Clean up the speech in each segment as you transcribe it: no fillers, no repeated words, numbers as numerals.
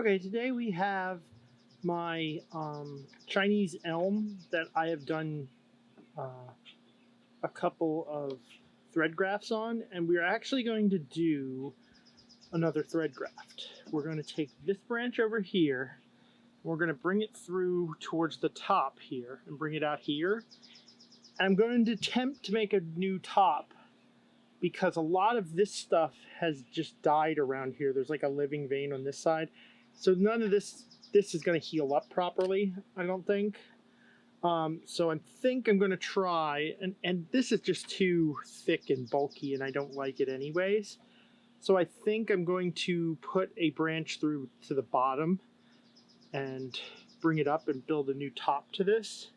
Okay, today we have my Chinese elm that I have done uh, a couple of thread grafts on, and we're actually going to do another thread graft. We're going to take this branch over here, we're going to bring it through towards the top here and bring it out here. I'm going to attempt to make a new top because a lot of this stuff has just died around here. There's like a living vein on this side. So none of this is going to heal up properly, I don't think. So I think I'm going to try, and this is just too thick and bulky and I don't like it anyways. So I think I'm going to put a branch through to the bottom and bring it up and build a new top to this.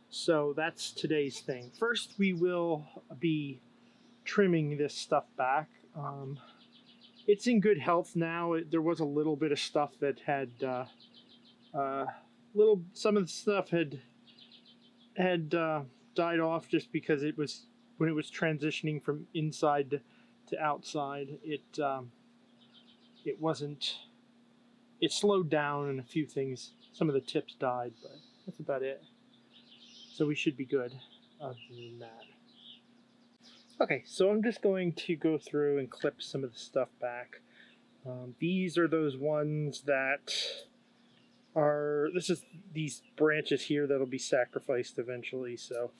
So that's today's thing. First, we will be trimming this stuff back. It's in good health now. There was a little bit of stuff that had some of the stuff had died off just because it was when it was transitioning from inside to outside. It wasn't. It slowed down and a few things. Some of the tips died, but that's about it. So we should be good other than that. Okay, so I'm just going to go through and clip some of the stuff back. These are those ones that are, these branches here that'll be sacrificed eventually, so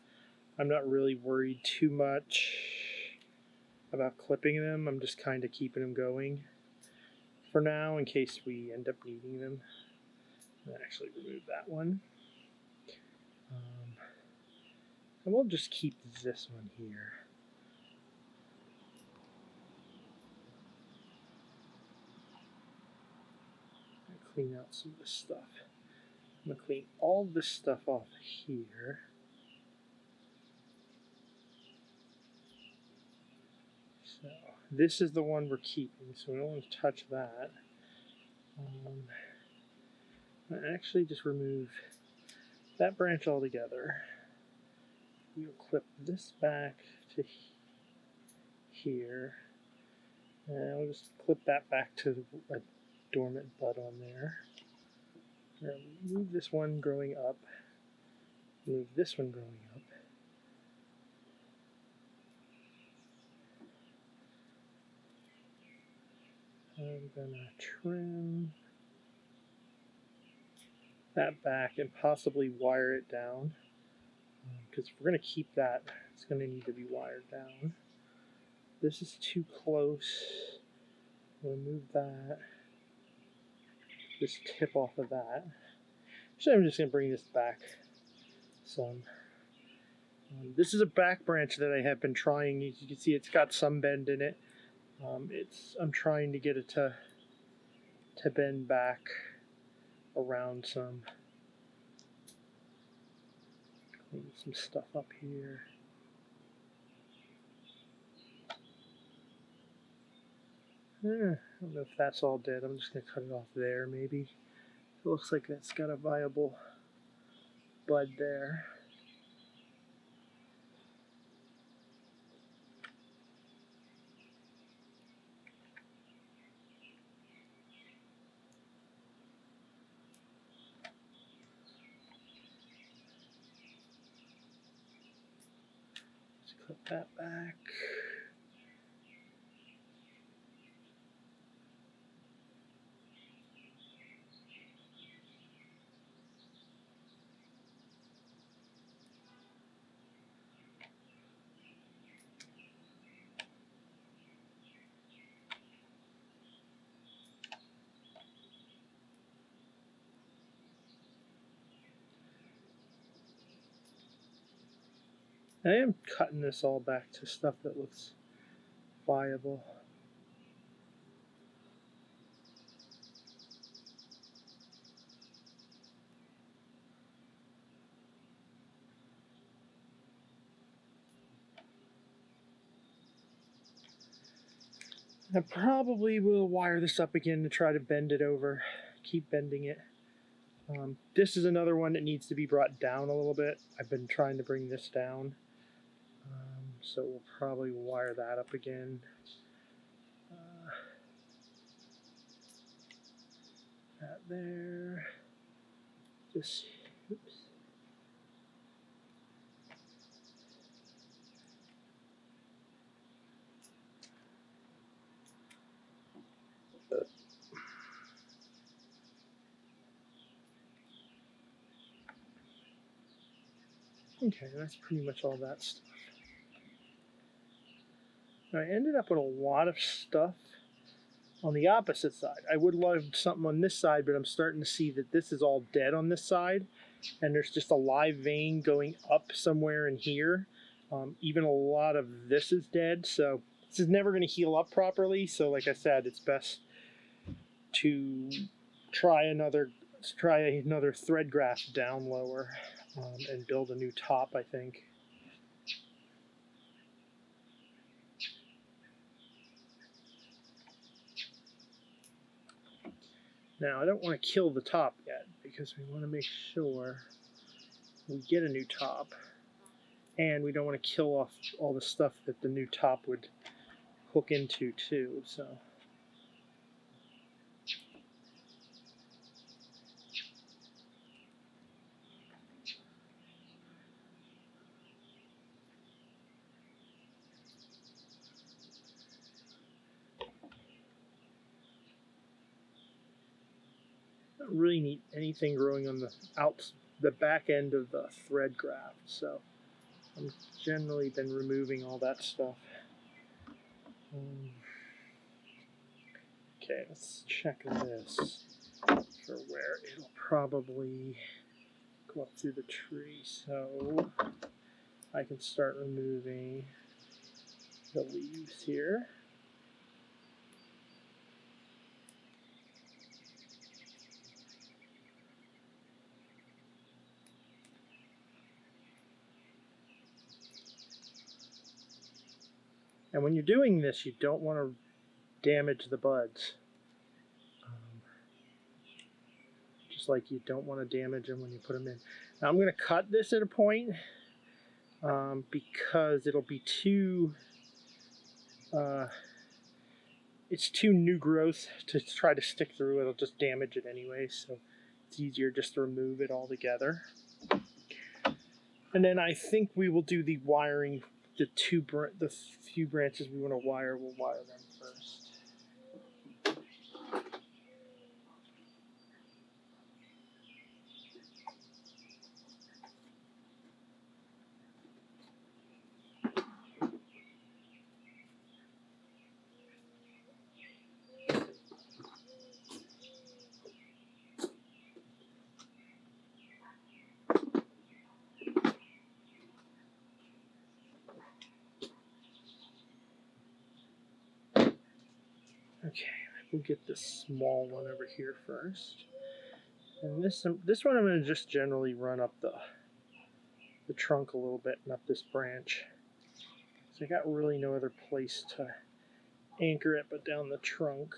I'm not really worried too much about clipping them. I'm just kind of keeping them going for now in case we end up needing them. I'll actually remove that one. And we'll just keep this one here. Clean out some of this stuff. I'm going to clean all this stuff off here. So this is the one we're keeping, so we don't want to touch that. I actually just remove that branch altogether. We'll clip this back to here, and we'll just clip that back to a dormant bud on there. Move this one growing up. Move this one growing up. I'm gonna trim that back and possibly wire it down, because if we're gonna keep that, it's gonna need to be wired down. This is too close. I'm gonna move that. This tip off of that. Actually, I'm just gonna bring this back some. This is a back branch that I have been trying. You can see it's got some bend in it. I'm trying to get it to bend back around some. Clean some stuff up here. I don't know if that's all dead. I'm just going to cut it off there, maybe. It looks like that's got a viable bud there. Let's clip that back. I am cutting this all back to stuff that looks viable. I probably will wire this up again to try to bend it over, keep bending it. This is another one that needs to be brought down a little bit. I've been trying to bring this down. So we'll probably wire that up again. there. Just, oops. Okay, that's pretty much all that stuff. I ended up with a lot of stuff on the opposite side. I would love something on this side, but I'm starting to see that this is all dead on this side, and there's just a live vein going up somewhere in here. Even a lot of this is dead, so this is never going to heal up properly. So like I said, it's best to try another thread graft down lower and build a new top, I think. Now, I don't want to kill the top yet because we want to make sure we get a new top, and we don't want to kill off all the stuff that the new top would hook into too. So I don't really need anything growing on the back end of the thread graft, so I've generally been removing all that stuff. Okay, let's check this for where it'll probably go up through the tree. So I can start removing the leaves here. And when you're doing this, you don't want to damage the buds. Just like you don't want to damage them when you put them in. Now I'm going to cut this at a point because it'll be too it's too new growth to try to stick through. It'll just damage it anyway, so it's easier just to remove it altogether. And then I think we will do the wiring. The few branches we want to wire, we'll wire them first. Okay, we'll get this small one over here first. And this one I'm going to just generally run up the trunk a little bit and up this branch. So I got really no other place to anchor it but down the trunk.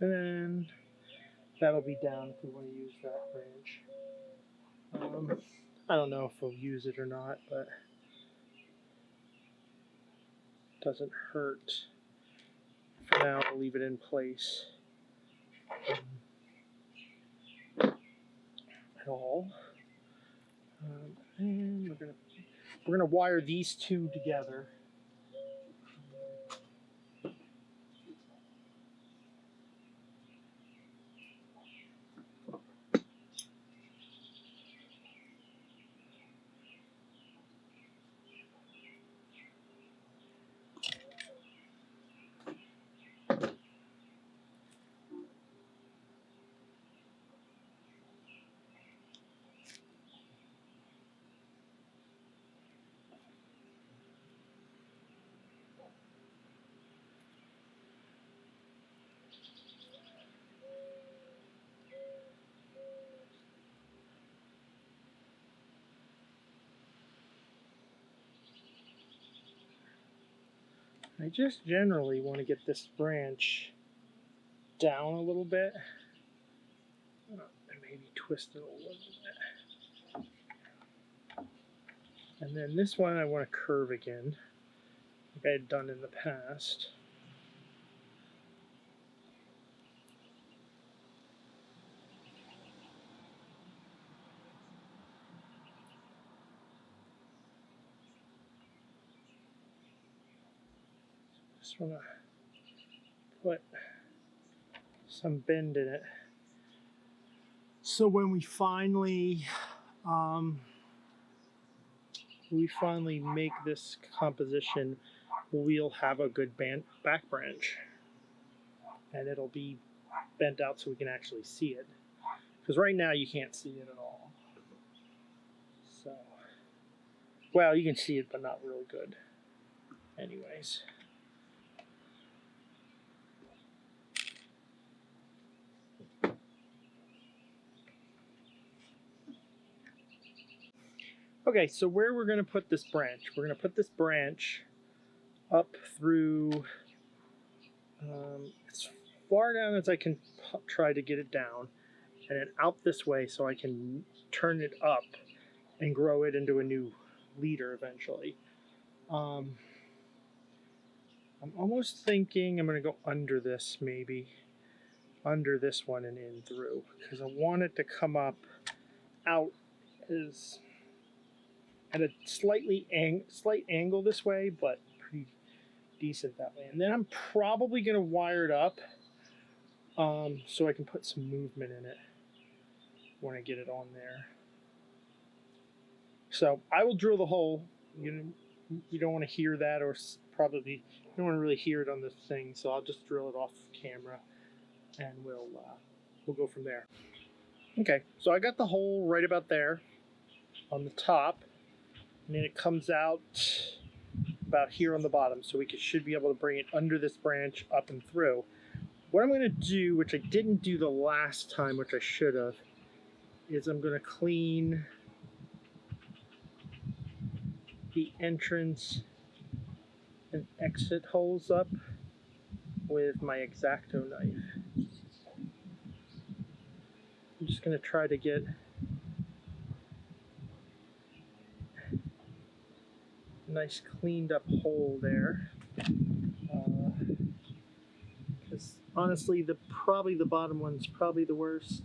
And then that'll be down if we want to use that branch. I don't know if we'll use it or not, but it doesn't hurt. For now, I'll leave it in place at all. And we're gonna wire these two together. I just generally want to get this branch down a little bit and maybe twist it a little bit. And then this one I want to curve again, like I had done in the past. Just want to put some bend in it. So when we finally make this composition, we'll have a good back branch, and it'll be bent out so we can actually see it. Because right now you can't see it at all. So, well, you can see it, but not really good. Anyways. Okay, so where we're going to put this branch, we're going to put this branch up through as far down as I can try to get it down, and then out this way so I can turn it up and grow it into a new leader eventually. I'm almost thinking I'm going to go under this, maybe under this one and in through, because I want it to come up out as at a slight angle this way, but pretty decent that way. And then I'm probably going to wire it up so I can put some movement in it when I get it on there. So I will drill the hole. You don't want to hear that, or probably you don't want to really hear it on the thing. So I'll just drill it off camera, and we'll go from there. Okay, so I got the hole right about there on the top, and then it comes out about here on the bottom, so we should be able to bring it under this branch up and through. What I'm going to do, which I didn't do the last time, which I should have, is I'm going to clean the entrance and exit holes up with my X-Acto knife. I'm just going to try to get a nice cleaned up hole there. Because honestly, probably the bottom one's probably the worst.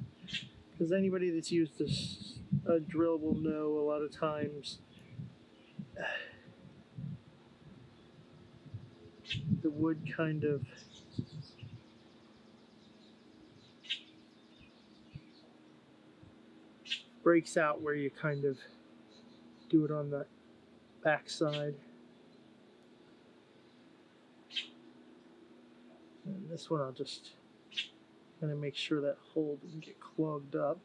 Because anybody that's used a drill will know a lot of times the wood kind of breaks out where you kind of do it on the back side. And this one I'll just kind of make sure that hole doesn't get clogged up.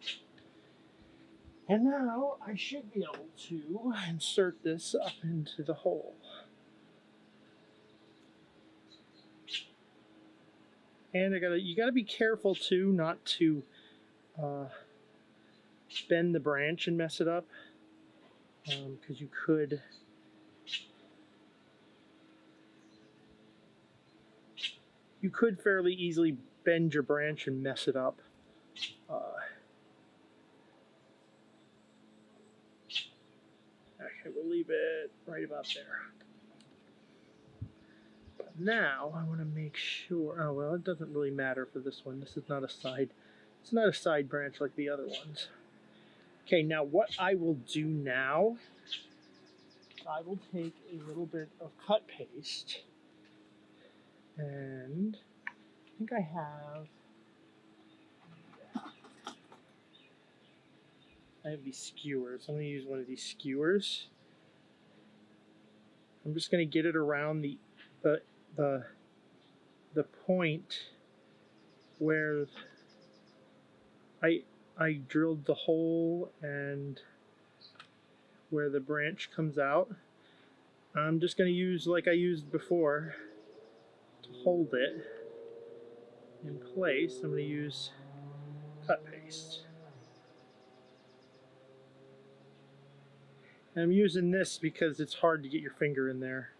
And now I should be able to insert this up into the hole. And you gotta be careful too not to bend the branch and mess it up, because you could fairly easily bend your branch and mess it up. Okay, we'll leave it right about there. But now I want to make sure. Oh well, it doesn't really matter for this one. This is not a side. It's not a side branch like the other ones. Okay, now what I will do now, I will take a little bit of cut paste, and I think I have these skewers. I'm going to use one of these skewers. I'm just going to get it around the point where I drilled the hole and where the branch comes out. I'm just going to use, like I used before, to hold it in place. I'm going to use cut paste. And I'm using this because it's hard to get your finger in there.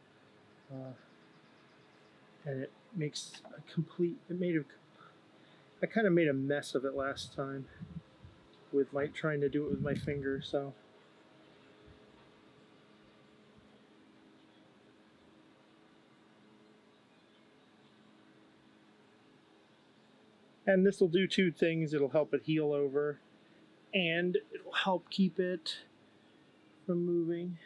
and it makes a complete. I kind of made a mess of it last time with my trying to do it with my finger. So. And this will do two things. It'll help it heal over, and it'll help keep it from moving.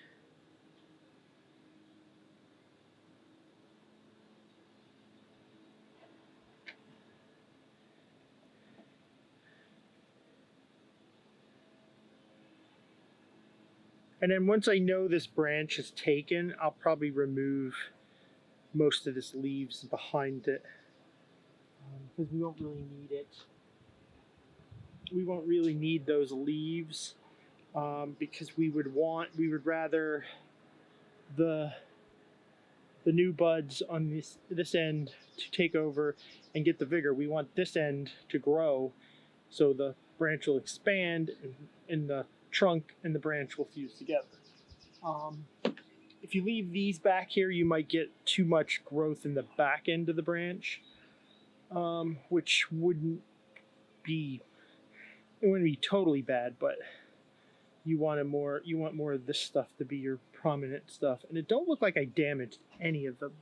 And then once I know this branch is taken, I'll probably remove most of this leaves behind it, because we won't really need it. We won't really need those leaves, because we would rather the new buds on this end to take over and get the vigor. We want this end to grow, so the branch will expand and the trunk and the branch will fuse together. If you leave these back here, you might get too much growth in the back end of the branch, which wouldn't be totally bad, but you want more of this stuff to be your prominent stuff. And it don't look like I damaged any of the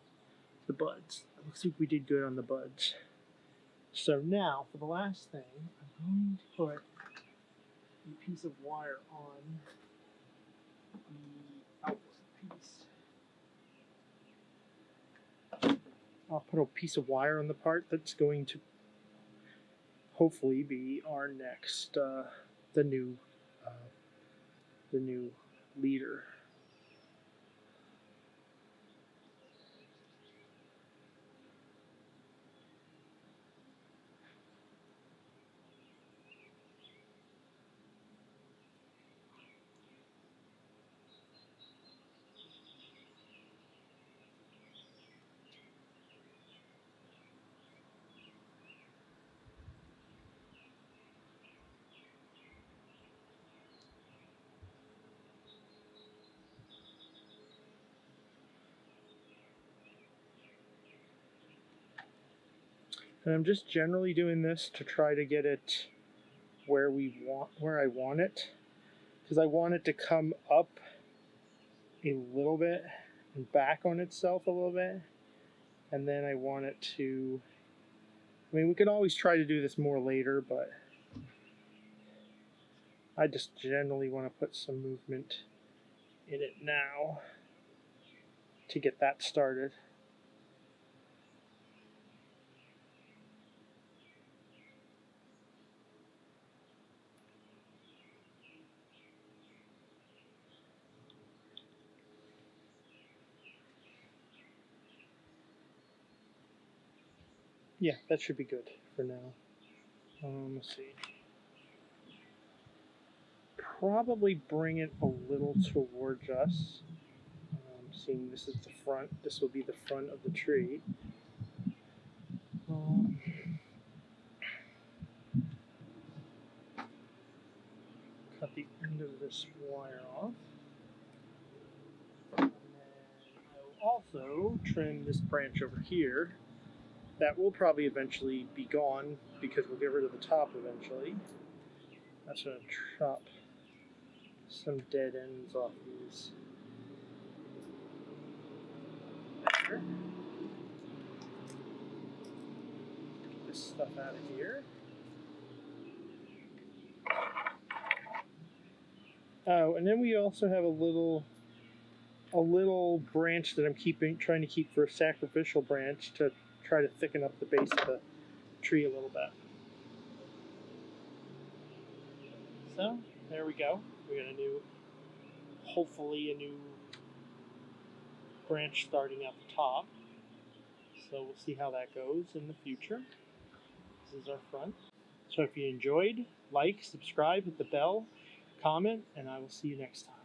buds. It looks like we did good on the buds. So now for the last thing, I'm going to put a piece of wire on the outward piece. I'll put a piece of wire on the part that's going to hopefully be our next the new leader. And I'm just generally doing this to try to get it where I want it, because I want it to come up a little bit and back on itself a little bit, and then I want it to. I mean, we can always try to do this more later, but I just generally want to put some movement in it now to get that started. Yeah, that should be good for now. Let's see. Probably bring it a little towards us. Seeing this is the front, this will be the front of the tree. Cut the end of this wire off. And then I will also trim this branch over here. That will probably eventually be gone because we'll get rid of the top eventually. That's going to chop some dead ends off these. There. Get this stuff out of here. Oh, and then we also have a little branch that I'm trying to keep for a sacrificial branch to try to thicken up the base of the tree a little bit. So there we go. We got hopefully a new branch starting at the top. So we'll see how that goes in the future. This is our front. So if you enjoyed, like, subscribe, hit the bell, comment, and I will see you next time.